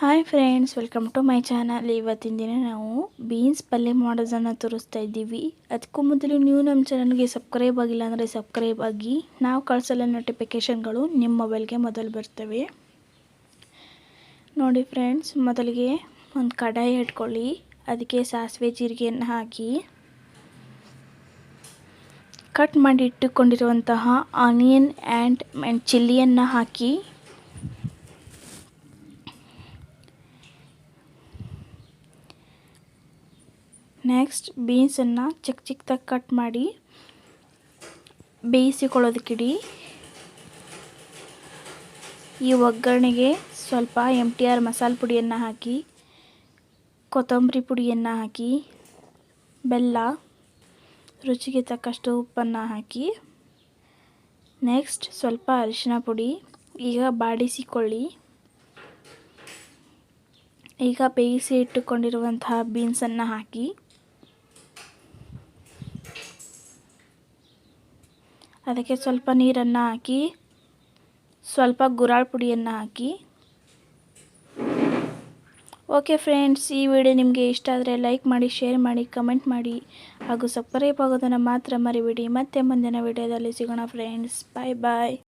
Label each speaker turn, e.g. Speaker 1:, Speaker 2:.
Speaker 1: Hi friends, welcome to my channel. ಇವತ್ತಿನ ದಿನ ನಾವು ಬೀನ್ಸ್ ಪಲ್ಯ ಮಾಡೋದನ್ನು ತೋರಿಸ್ತಾ ಇದ್ದೀವಿ. ಅದಕ್ಕೂ ಮೊದಲು ನೀವು ನಮ್ಮ ಚಾನಲ್ಗೆ ಸಬ್ಸ್ಕ್ರೈಬ್ ಆಗಿಲ್ಲ ಅಂದರೆ ಸಬ್ಸ್ಕ್ರೈಬ್ ಆಗಿ. ನಾವು ಕಳಿಸಲ್ಲ ನೋಟಿಫಿಕೇಷನ್ಗಳು ನಿಮ್ಮ ಮೊಬೈಲ್ಗೆ ಮೊದಲು ಬರ್ತವೆ. ನೋಡಿ ಫ್ರೆಂಡ್ಸ್, ಮೊದಲಿಗೆ ಒಂದು ಕಡಾಯಿ ಇಟ್ಕೊಳ್ಳಿ. ಅದಕ್ಕೆ ಸಾಸಿವೆ ಜೀರಿಗೆಯನ್ನು ಹಾಕಿ ಕಟ್ ಮಾಡಿ ಇಟ್ಟುಕೊಂಡಿರುವಂತಹ ಆನಿಯನ್ ಆ್ಯಂಡ್ ಚಿಲ್ಲಿಯನ್ನು ಹಾಕಿ ನೆಕ್ಸ್ಟ್ ಬೀನ್ಸನ್ನು ಚಿಕ್ಕದಾಗಿ ಕಟ್ ಮಾಡಿ ಬೇಯಿಸಿಕೊಳ್ಳೋದಕ್ಕಿಡಿ. ಈ ಒಗ್ಗರಣೆಗೆ ಸ್ವಲ್ಪ MTR ಮಸಾಲೆ ಪುಡಿಯನ್ನು ಹಾಕಿ, ಕೊತ್ತಂಬರಿ ಪುಡಿಯನ್ನು ಹಾಕಿ, ಬೆಲ್ಲ, ರುಚಿಗೆ ತಕ್ಕಷ್ಟು ಉಪ್ಪನ್ನು ಹಾಕಿ, ನೆಕ್ಸ್ಟ್ ಸ್ವಲ್ಪ ಅರಿಶಿನ ಪುಡಿ. ಈಗ ಬಾಡಿಸಿಕೊಳ್ಳಿ. ಈಗ ಬೇಯಿಸಿ ಇಟ್ಟುಕೊಂಡಿರುವಂತಹ ಬೀನ್ಸನ್ನು ಹಾಕಿ ಅದಕ್ಕೆ ಸ್ವಲ್ಪ ನೀರನ್ನು ಹಾಕಿ, ಸ್ವಲ್ಪ ಗುರಾಳ್ ಪುಡಿಯನ್ನು ಹಾಕಿ. ಓಕೆ ಫ್ರೆಂಡ್ಸ್, ಈ ವಿಡಿಯೋ ನಿಮಗೆ ಇಷ್ಟ ಆದರೆ ಲೈಕ್ ಮಾಡಿ, ಶೇರ್ ಮಾಡಿ, ಕಮೆಂಟ್ ಮಾಡಿ ಹಾಗೂ ಸಬ್ಸ್ಕ್ರೈಬ್ ಆಗೋದನ್ನು ಮಾತ್ರ ಮರಿಬೇಡಿ. ಮತ್ತೆ ಮುಂದಿನ ವಿಡಿಯೋದಲ್ಲಿ ಸಿಗೋಣ ಫ್ರೆಂಡ್ಸ್. ಬಾಯ್ ಬಾಯ್.